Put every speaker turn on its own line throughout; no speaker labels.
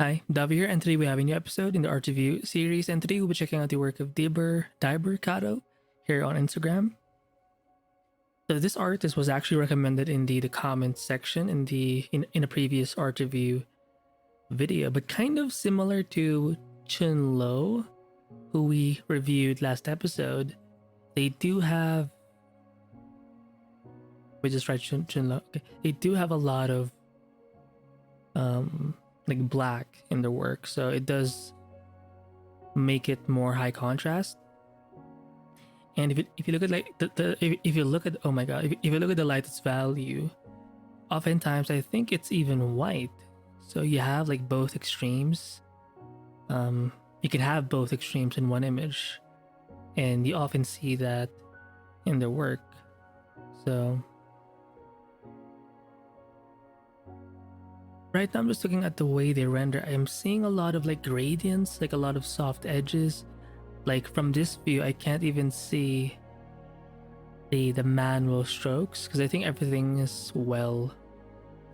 Hi, Davi here, and today we have a new episode in the Art Review series, and today we'll be checking out the work of diberkato here on Instagram. So this artist was actually recommended in the comments section in a previous art review video, but kind of similar to Chun Lo, who we reviewed last episode. They do have we just write Chun Lo. Okay. They do have a lot of like black in their work, so it does make it more high contrast. And if you look at like if you look at, oh my god, if you look at the lightest value, oftentimes I think it's even white. So you have like both extremes. You can have both extremes in one image, and you often see that in their work. So right now I'm just looking at the way they render. I'm seeing a lot of like gradients, like a lot of soft edges. Like from this view, I can't even see the manual strokes because I think everything is well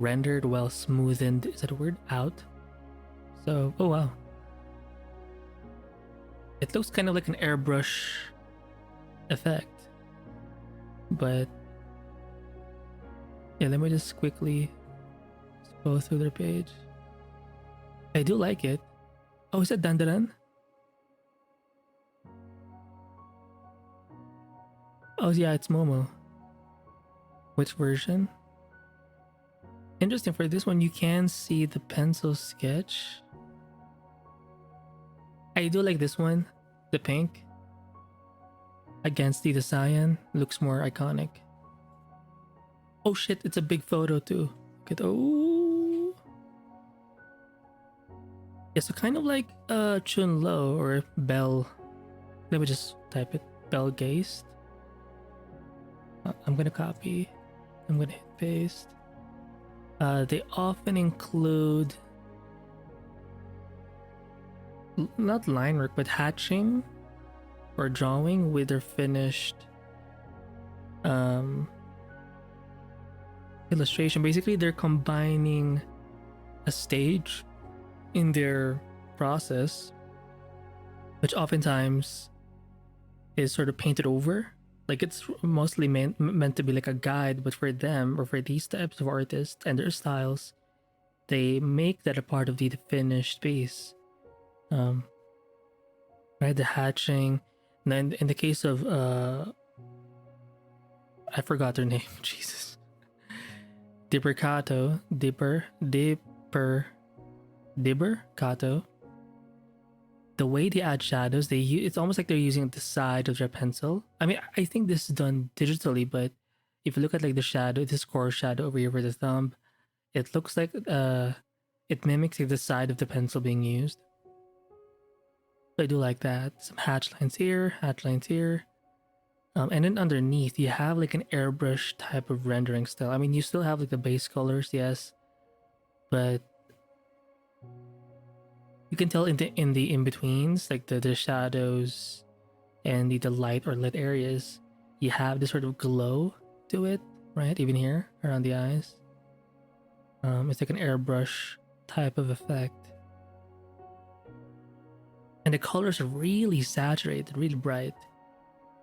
rendered, well smoothened. Is that a word? Out. So, oh wow. It looks kind of like an airbrush effect. But yeah, let me just quickly go through their page. I do like it. Oh, is that Dandaran? Oh yeah, it's Momo. Which version? Interesting, for this one you can see the pencil sketch. I do like this one, the pink against the cyan. Looks more iconic. Oh shit, it's a big photo too. Look at, oh yeah, so kind of like Chun Lo or Bell. Let me just type it, belgeist. I'm gonna copy, I'm gonna hit paste. They often include not line work but hatching or drawing with their finished illustration. Basically they're combining a stage in their process, which oftentimes is sort of painted over. Like it's mostly meant to be like a guide, but for them, or for these types of artists and their styles, they make that a part of the finished piece. Right, the hatching. And then in the case of I forgot their name. Jesus. Diberkato, Diberkato. The way they add shadows, it's almost like they're using the side of their pencil. I mean, I think this is done digitally, but if you look at like the shadow, this core shadow over here for the thumb, it looks like it mimics like the side of the pencil being used. So I do like that. Some hatch lines here, hatch lines here. And then underneath, you have like an airbrush type of rendering style. I mean, you still have like the base colors, yes, but you can tell in the in-betweens, like the shadows and the light or lit areas, you have this sort of glow to it, right? Even here around the eyes. It's like an airbrush type of effect. And the colors are really saturated, really bright.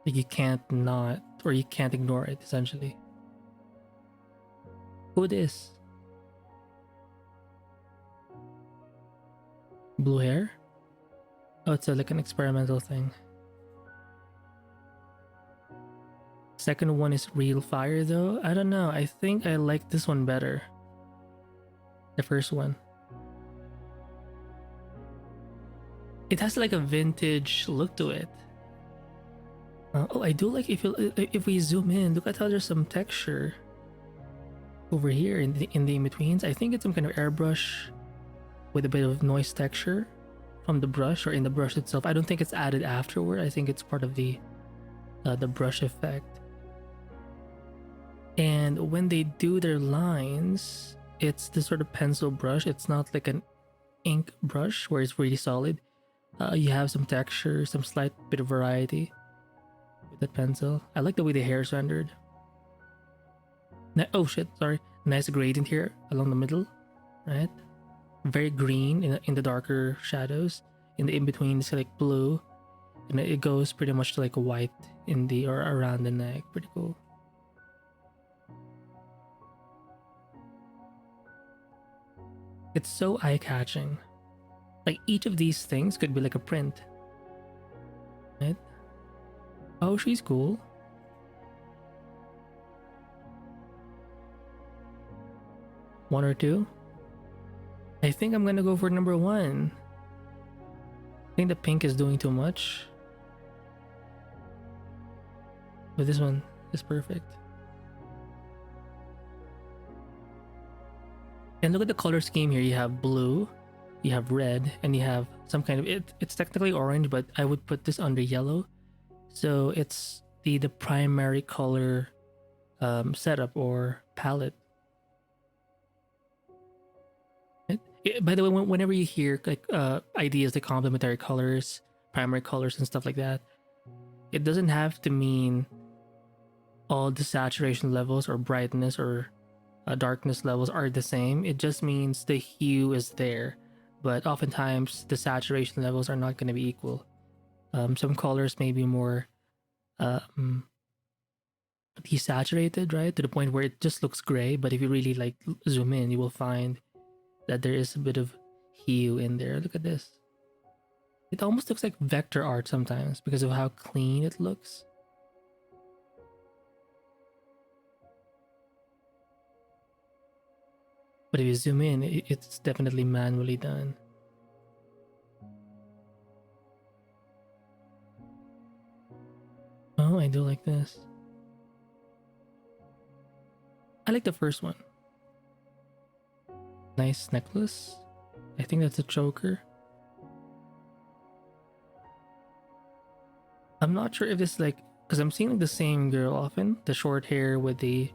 Like you can't not, or you can't ignore it, essentially. Who this? Blue hair? Oh, it's like an experimental thing. Second one is real fire though. I don't know. I think I like this one better. The first one. It has like a vintage look to it. Oh, I do like if we zoom in, look at how there's some texture over here in the in-betweens. I think it's some kind of airbrush with a bit of noise texture from the brush or in the brush itself. I don't think it's added afterward. I think it's part of the brush effect. And when they do their lines, it's this sort of pencil brush. It's not like an ink brush where it's really solid. You have some texture, some slight bit of variety with that pencil. I like the way the hair is rendered. Oh shit, sorry. Nice gradient here along the middle, right? very green in the darker shadows. In the in-between, it's like blue. And it goes pretty much to like white in the or around the neck. Pretty cool. It's so eye-catching. Like each of these things could be like a print. Right? Oh, she's cool. One or two? I think I'm gonna go for number one. I think the pink is doing too much. But this one is perfect. And look at the color scheme here. You have blue, you have red, and you have some kind of it's technically orange, but I would put this under yellow. So it's the primary color setup or palette. By the way, whenever you hear like ideas like complementary colors, primary colors, and stuff like that, it doesn't have to mean all the saturation levels or brightness or darkness levels are the same. It just means the hue is there, but oftentimes the saturation levels are not going to be equal. Some colors may be more desaturated, right, to the point where it just looks gray, but if you really like zoom in, you will find that there is a bit of hue in there. Look at this. It almost looks like vector art sometimes because of how clean it looks. But if you zoom in, it's definitely manually done. Oh, I do like this. I like the first one. Nice necklace. I think that's a choker. I'm not sure if this like, because I'm seeing like the same girl often. The short hair with the,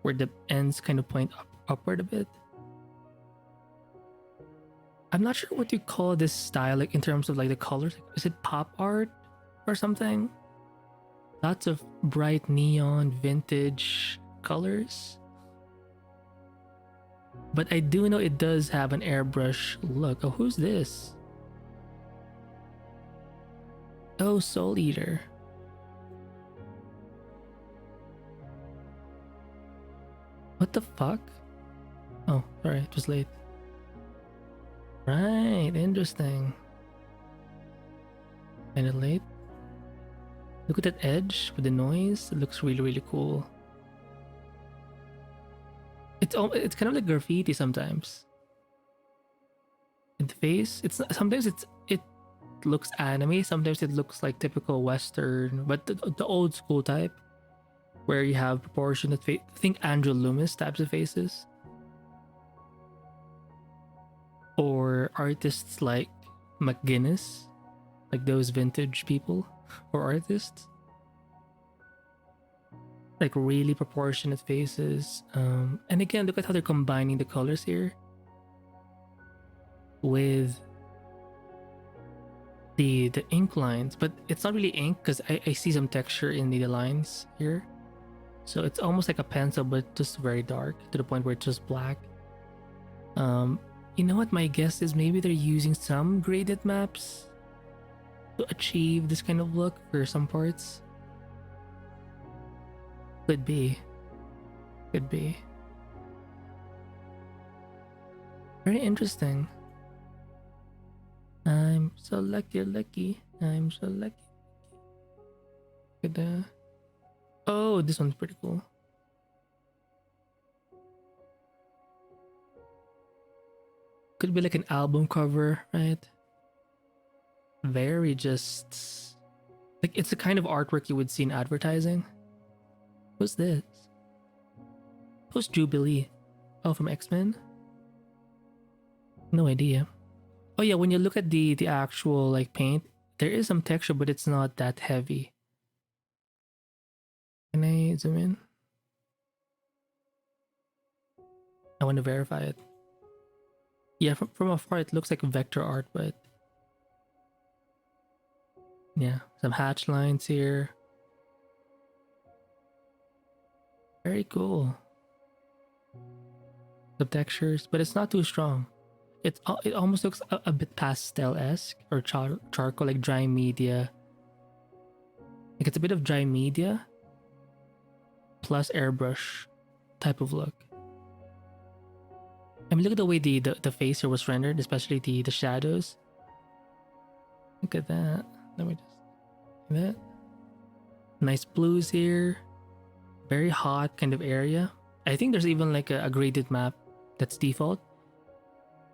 where the ends kind of point upward a bit. I'm not sure what you call this style, like in terms of like the colors. Is it pop art or something? Lots of bright neon vintage colors. But I do know it does have an airbrush look. Oh, who's this? Oh, Soul Eater. What the fuck? Oh, sorry, it was late. Right, interesting. Kinda late. Look at that edge with the noise. It looks really, really cool. It's kind of like graffiti sometimes. In the face, sometimes it looks anime. Sometimes it looks like typical Western, but the old school type, where you have proportionate face. Think Andrew Loomis types of faces, or artists like McGuinness, like those vintage people or artists. Like really proportionate faces. And again, look at how they're combining the colors here with the ink lines, but it's not really ink because I see some texture in the lines here. So it's almost like a pencil, but just very dark to the point where it's just black. You know what my guess is? Maybe they're using some graded maps to achieve this kind of look for some parts. Could be. Could be. Very interesting. I'm so lucky. I'm so lucky. Look at that. Oh, this one's pretty cool. Could be like an album cover, right? Very just... like it's the kind of artwork you would see in advertising. What's this? Post Jubilee. Oh, from X-Men? No idea. Oh yeah, when you look at the actual like paint, there is some texture, but it's not that heavy. Can I zoom in? I want to verify it. Yeah, from afar it looks like vector art, but yeah, some hatch lines here. Very cool. The textures, but it's not too strong. It almost looks a bit pastel-esque or charcoal, like dry media. Like it's a bit of dry media plus airbrush type of look. I mean, look at the way the face here was rendered, especially the shadows. Look at that. Let me just that. Nice blues here. Very hot kind of area. I think there's even like a graded map that's default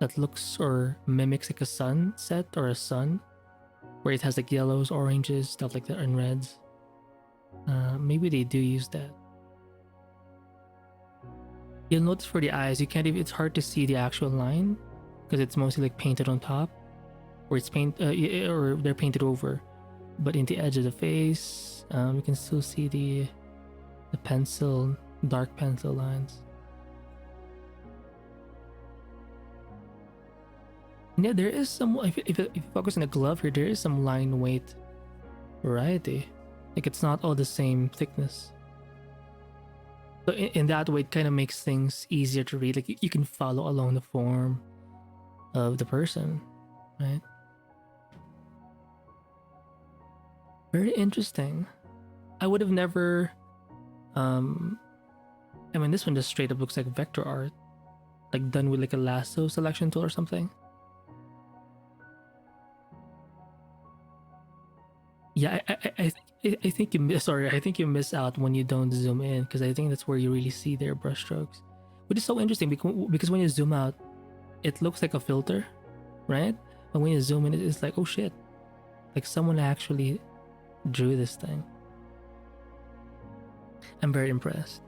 that looks or mimics like a sunset or a sun, where it has like yellows, oranges, stuff like that, and reds. Maybe they do use that. You'll notice for the eyes, you can't even, it's hard to see the actual line because it's mostly like painted on top, or it's or they're painted over. But in the edge of the face, you can still see the pencil, dark pencil lines. And yeah, there is some, if you focus on the glove here, there is some line weight variety. Like it's not all the same thickness. So in that way, it kind of makes things easier to read. Like you can follow along the form of the person, right? Very interesting. I would have never, I mean, this one just straight up looks like vector art, like done with like a lasso selection tool or something. Yeah, I think you miss. Sorry, I think you miss out when you don't zoom in, because I think that's where you really see their brushstrokes, which is so interesting because when you zoom out, it looks like a filter, right? But when you zoom in, it's like, oh shit, like someone actually drew this thing. I'm very impressed.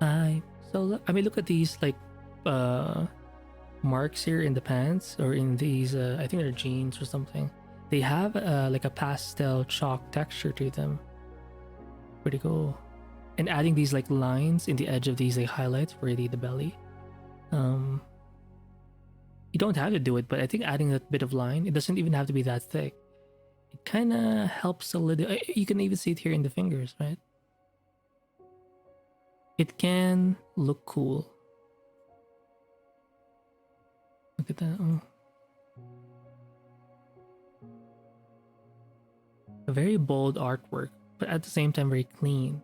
I mean, look at these like marks here in the pants, or in these I think they're jeans or something. They have like a pastel chalk texture to them. Pretty cool. And adding these like lines in the edge of these like highlights for the belly. You don't have to do it, but I think adding that bit of line, it doesn't even have to be that thick. It kind of helps solidify. You can even see it here in the fingers, right? It can look cool. Look at that. Oh. A very bold artwork, but at the same time very clean.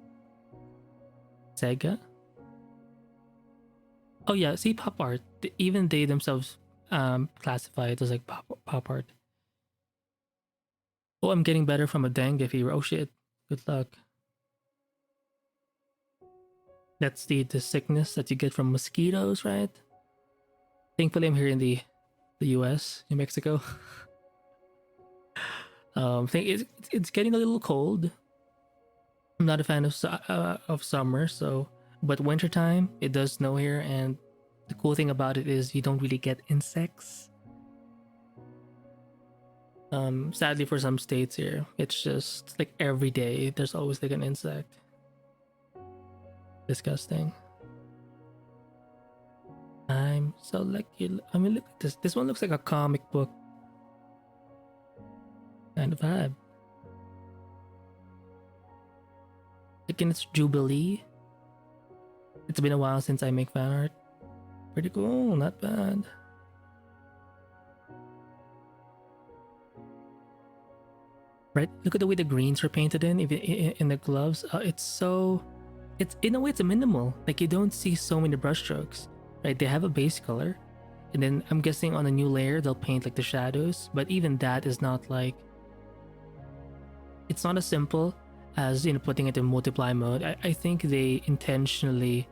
Sega? Oh yeah, see, pop art. Even they themselves classify it as like pop art. Oh, I'm getting better from a dengue fever. Oh shit. Good luck. That's the sickness that you get from mosquitoes, right? Thankfully, I'm here in the US, New Mexico. It's getting a little cold. I'm not a fan of summer, so but wintertime it does snow here, and the cool thing about it is you don't really get insects. Sadly for some states here, it's just like every day there's always like an insect. Disgusting. I'm so lucky. I mean, look at this. This one looks like a comic book kind of vibe. Like in its Jubilee. It's been a while since I make fan art. Pretty cool, not bad. Right, look at the way the greens are painted in the gloves. It's in a way it's a minimal. Like you don't see so many brushstrokes. Right, they have a base color, and then I'm guessing on a new layer they'll paint like the shadows. But even that is not like, it's not as simple as, you know, putting it in multiply mode. I think they intentionally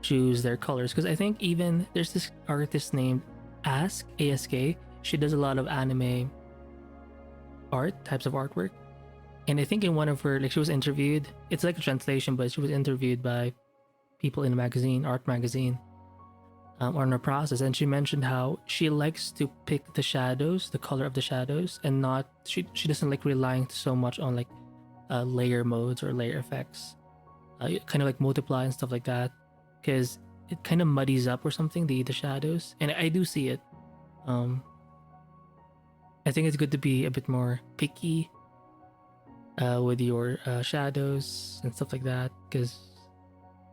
choose their colors, because I think even there's this artist named ASK. She does a lot of anime art types of artwork, and I think in one of her, like, she was interviewed, it's like a translation, but she was interviewed by people in a magazine, art magazine, on her process, and she mentioned how she likes to pick the shadows, the color of the shadows, and not, she doesn't like relying so much on like layer modes or layer effects, kind of like multiply and stuff like that, because it kind of muddies up or something the shadows, and I do see it. I think it's good to be a bit more picky with your shadows and stuff like that, because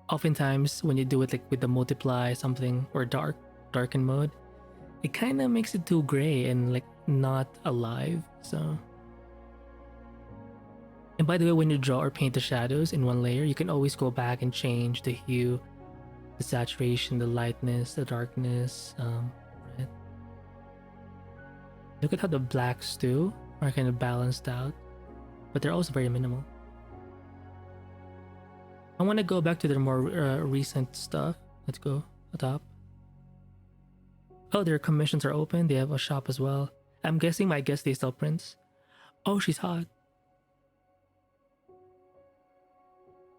oftentimes when you do it like with the multiply something or dark, darken mode, it kind of makes it too gray and like not alive. So, and by the way, when you draw or paint the shadows in one layer, you can always go back and change the hue, the saturation, the lightness, the darkness. Right? Look at how the blacks too are kind of balanced out, but they're also very minimal. I want to go back to their more recent stuff. Let's go atop. Oh, their commissions are open. They have a shop as well. I'm guessing, I guess they sell prints. Oh, she's hot.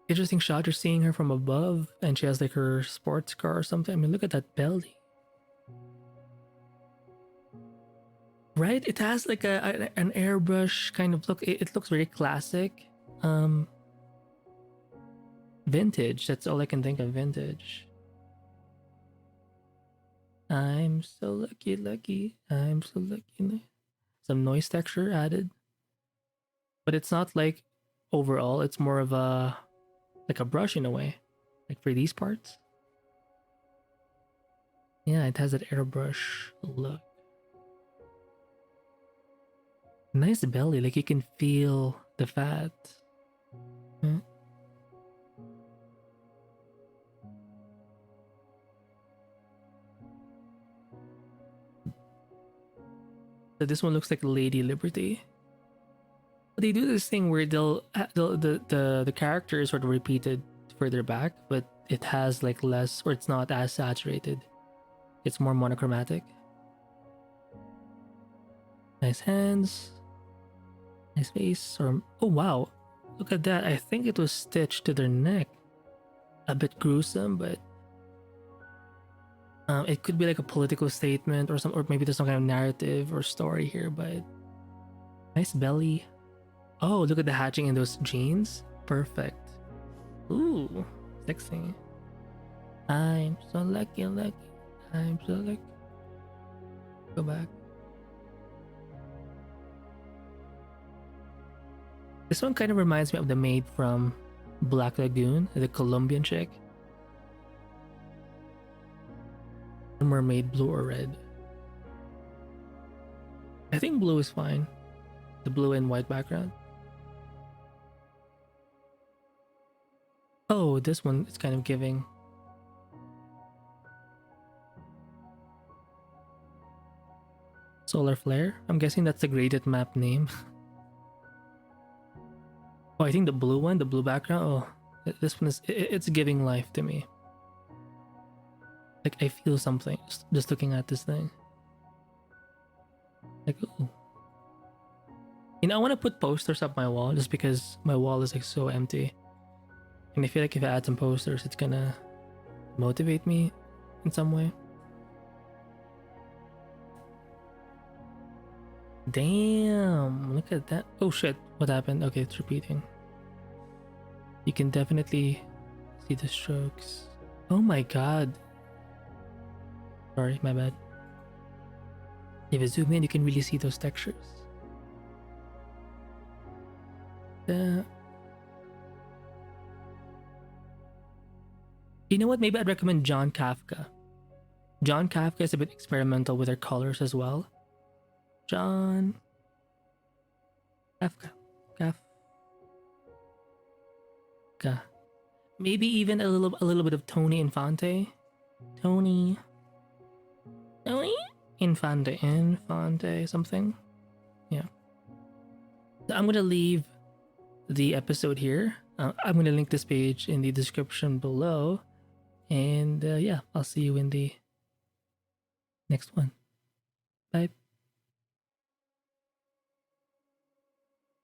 Interesting shot. You're seeing her from above and she has like her sports car or something. I mean, look at that belly. Right? It has like an airbrush kind of look. It looks very classic. Vintage. That's all I can think of. Vintage. I'm so lucky. I'm so lucky. Some noise texture added. But it's not like overall. It's more of a like a brush in a way. Like for these parts. Yeah, it has that airbrush look. Nice belly. Like you can feel the fat. Hmm. So this one looks like Lady Liberty. But they do this thing where the character is sort of repeated further back, but it has like less, or it's not as saturated. It's more monochromatic. Nice hands. Nice face. Or oh wow, look at that. I think it was stitched to their neck. A bit gruesome, but it could be like a political statement or or maybe there's some kind of narrative or story here. But nice belly. Oh, look at the hatching in those jeans. Perfect. Ooh, sexy. I'm so lucky. I'm so lucky. Go back. This one kind of reminds me of the maid from Black Lagoon, the Colombian chick. Mermaid, blue or red? I think blue is fine. The blue and white background. Oh, this one is kind of giving. Solar Flare? I'm guessing that's the graded map name. Oh, I think the blue one, the blue background. Oh, this one is, it's giving life to me. Like I feel something just looking at this thing. Like, ooh. You know, I want to put posters up my wall just because my wall is like so empty. And I feel like if I add some posters, it's gonna motivate me in some way. Damn, look at that. Oh shit, what happened? Okay, it's repeating. You can definitely see the strokes. Oh my god. Sorry, my bad. If you zoom in, you can really see those textures. You know what? Maybe I'd recommend John Kafka. John Kafka is a bit experimental with their colors as well. John Kafka. Kafka. Maybe even a little bit of Toni Infante. Toni Infante something. Yeah. So I'm gonna leave the episode here. I'm gonna link this page in the description below. And yeah, I'll see you in the next one. Bye.